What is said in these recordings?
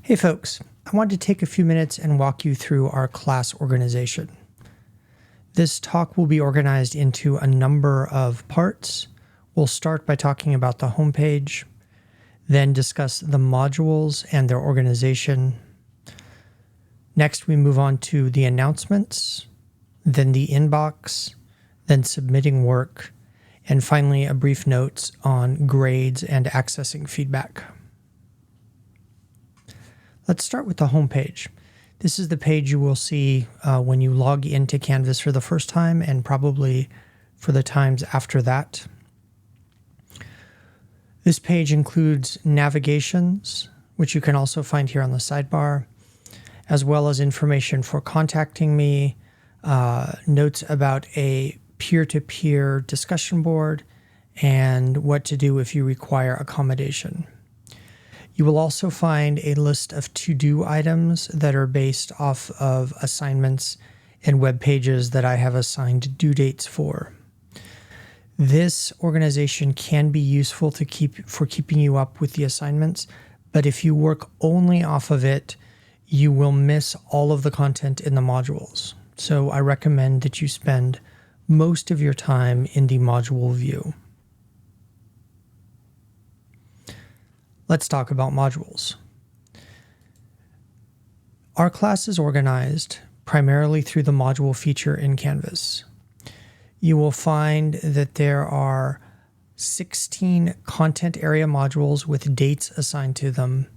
Hey folks, I wanted to take a few minutes and walk you through our class organization. This talk will be organized into a number of parts. We'll start by talking about the homepage, then discuss the modules and their organization. Next, we move on to the announcements, then the inbox, then submitting work, and finally a brief notes on grades and accessing feedback. Let's start with the homepage. This is the page you will see when you log into Canvas for the first time and probably for the times after that. This page includes navigations, which you can also find here on the sidebar, as well as information for contacting me, notes about a peer-to-peer discussion board, and what to do if you require accommodation. You will also find a list of to-do items that are based off of assignments and web pages that I have assigned due dates for. This organization can be useful for keeping you up with the assignments, but if you work only off of it, you will miss all of the content in the modules. So I recommend that you spend most of your time in the module view. Let's talk about modules. Our class is organized primarily through the module feature in Canvas. You will find that there are 16 content area modules with dates assigned to them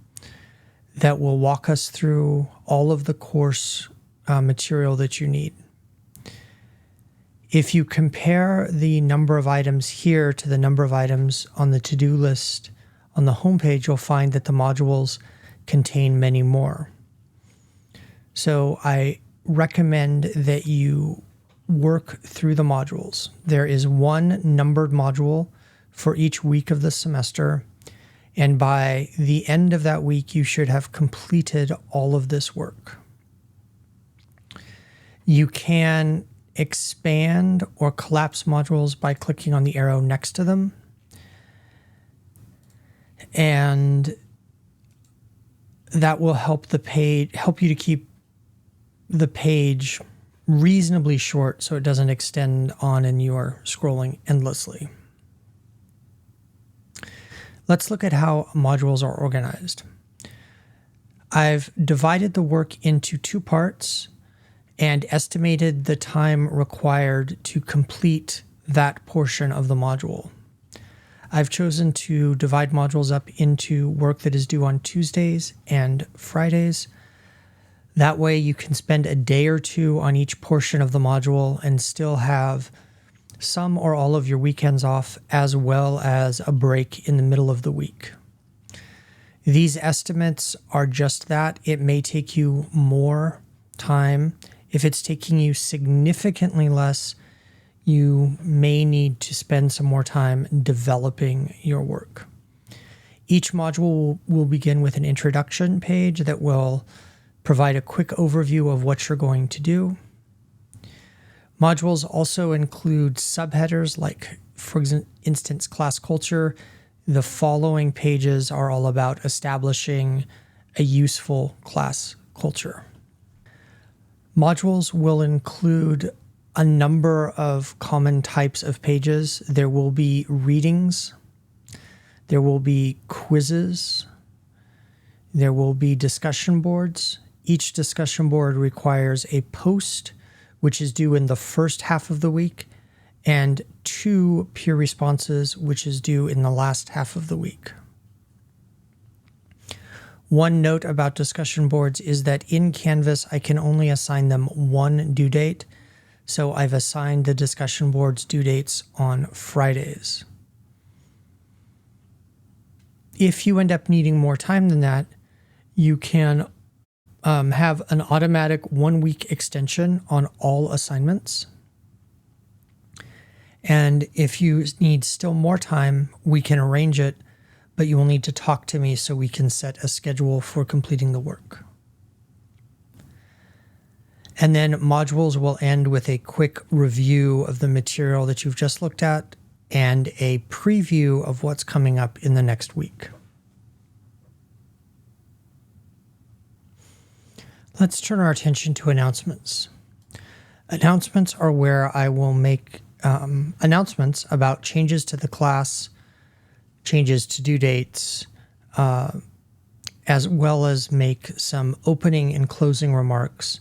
that will walk us through all of the course material that you need. If you compare the number of items here to the number of items on the to-do list on the homepage, you'll find that the modules contain many more. So I recommend that you work through the modules. There is one numbered module for each week of the semester, and by the end of that week, you should have completed all of this work. You can expand or collapse modules by clicking on the arrow next to them. And that will help you to keep the page reasonably short so it doesn't extend on and you're scrolling endlessly. Let's look at how modules are organized. I've divided the work into two parts and estimated the time required to complete that portion of the module. I've chosen to divide modules up into work that is due on Tuesdays and Fridays. That way you can spend a day or two on each portion of the module and still have some or all of your weekends off, as well as a break in the middle of the week. These estimates are just that. It may take you more time. If it's taking you significantly less, you may need to spend some more time developing your work. Each module will begin with an introduction page that will provide a quick overview of what you're going to do. Modules also include subheaders like, for instance, class culture. The following pages are all about establishing a useful class culture. Modules will include a number of common types of pages. There will be readings, there will be quizzes, there will be discussion boards. Each discussion board requires a post, which is due in the first half of the week, and 2 peer responses, which is due in the last half of the week. One note about discussion boards is that in Canvas, I can only assign them one due date. So I've assigned the discussion board's due dates on Fridays. If you end up needing more time than that, you can have an automatic 1-week extension on all assignments. And if you need still more time, we can arrange it, but you will need to talk to me so we can set a schedule for completing the work. And then modules will end with a quick review of the material that you've just looked at and a preview of what's coming up in the next week. Let's turn our attention to announcements. Announcements are where I will make announcements about changes to the class, changes to due dates, as well as make some opening and closing remarks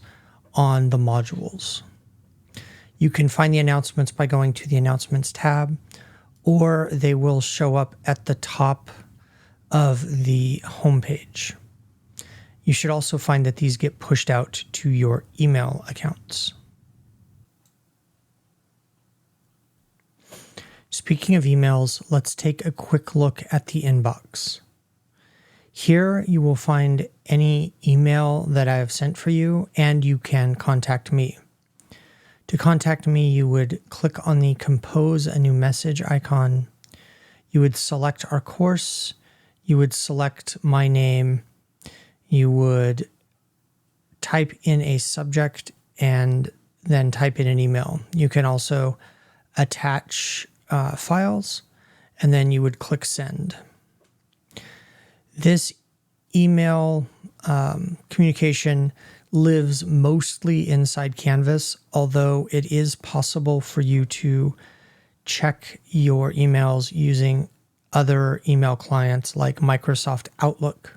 on the modules. You can find the announcements by going to the Announcements tab, or they will show up at the top of the homepage. You should also find that these get pushed out to your email accounts. Speaking of emails, let's take a quick look at the inbox. Here you will find any email that I have sent for you, and you can contact me. To contact me, you would click on the Compose a New Message icon. You would select our course. You would select my name. You would type in a subject and then type in an email. You can also attach files, and then you would click Send. This email communication lives mostly inside Canvas, although it is possible for you to check your emails using other email clients like Microsoft Outlook.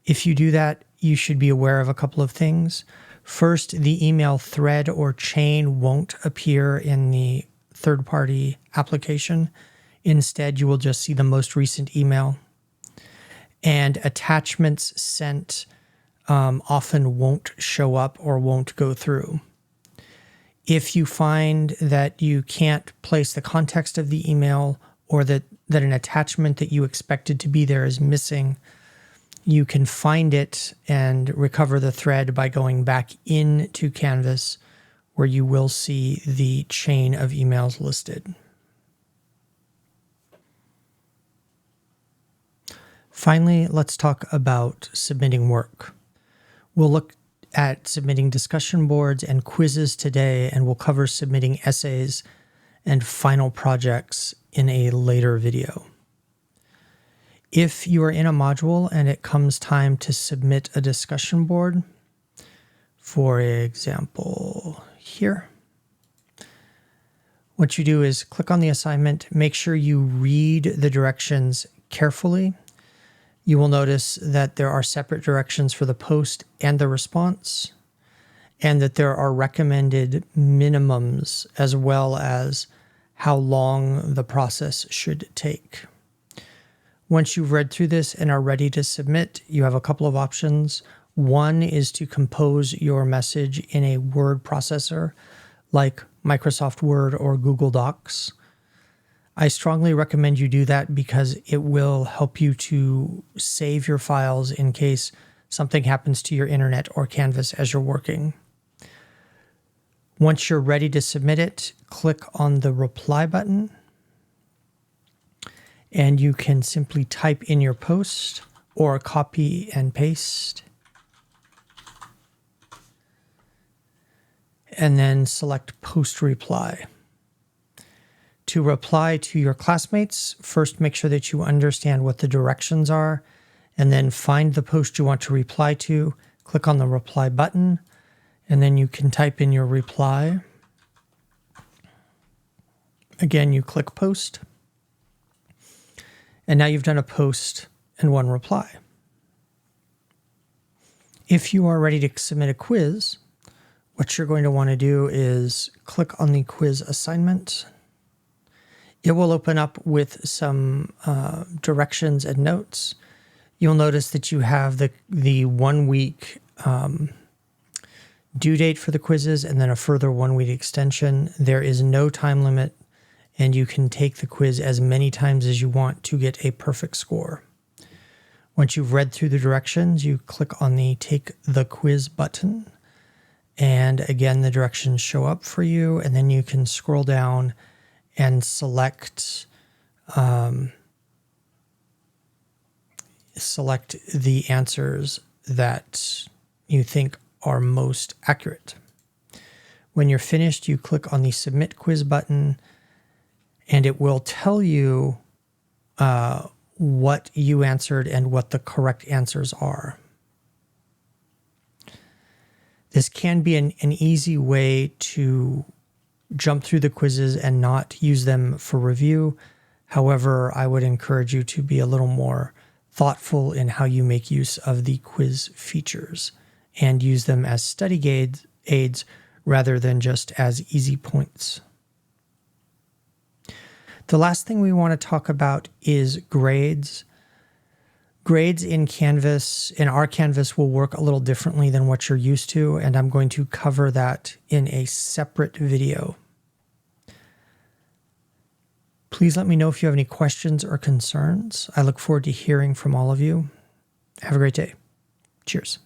If you do that, you should be aware of a couple of things. First, the email thread or chain won't appear in the third-party application. Instead, you will just see the most recent email. And attachments sent often won't show up or won't go through. If you find that you can't place the context of the email, or that an attachment that you expected to be there is missing, you can find it and recover the thread by going back into Canvas, where you will see the chain of emails listed. Finally, let's talk about submitting work. We'll look at submitting discussion boards and quizzes today, and we'll cover submitting essays and final projects in a later video. If you are in a module and it comes time to submit a discussion board, for example, here, what you do is click on the assignment, make sure you read the directions carefully. You will notice that there are separate directions for the post and the response, and that there are recommended minimums as well as how long the process should take. Once you've read through this and are ready to submit, you have a couple of options. One is to compose your message in a word processor like Microsoft Word or Google Docs. I strongly recommend you do that because it will help you to save your files in case something happens to your internet or Canvas as you're working. Once you're ready to submit it, click on the reply button, and you can simply type in your post or copy and paste, and then select Post Reply. To reply to your classmates, first make sure that you understand what the directions are, and then find the post you want to reply to, click on the reply button, and then you can type in your reply. Again, you click post, and now you've done a post and one reply. If you are ready to submit a quiz, what you're going to want to do is click on the quiz assignment. It will open up with some directions and notes. You'll notice that you have the 1 week due date for the quizzes and then a further 1 week extension. There is no time limit, and you can take the quiz as many times as you want to get a perfect score. Once you've read through the directions, you click on the Take the Quiz button, and again, the directions show up for you, and then you can scroll down and select the answers that you think are most accurate. When you're finished, you click on the Submit Quiz button, and it will tell you what you answered and what the correct answers are. This can be an easy way to jump through the quizzes and not use them for review. However, I would encourage you to be a little more thoughtful in how you make use of the quiz features and use them as study aids rather than just as easy points. The last thing we want to talk about is grades. Grades in Canvas, in our Canvas, will work a little differently than what you're used to, and I'm going to cover that in a separate video. Please let me know if you have any questions or concerns. I look forward to hearing from all of you. Have a great day. Cheers.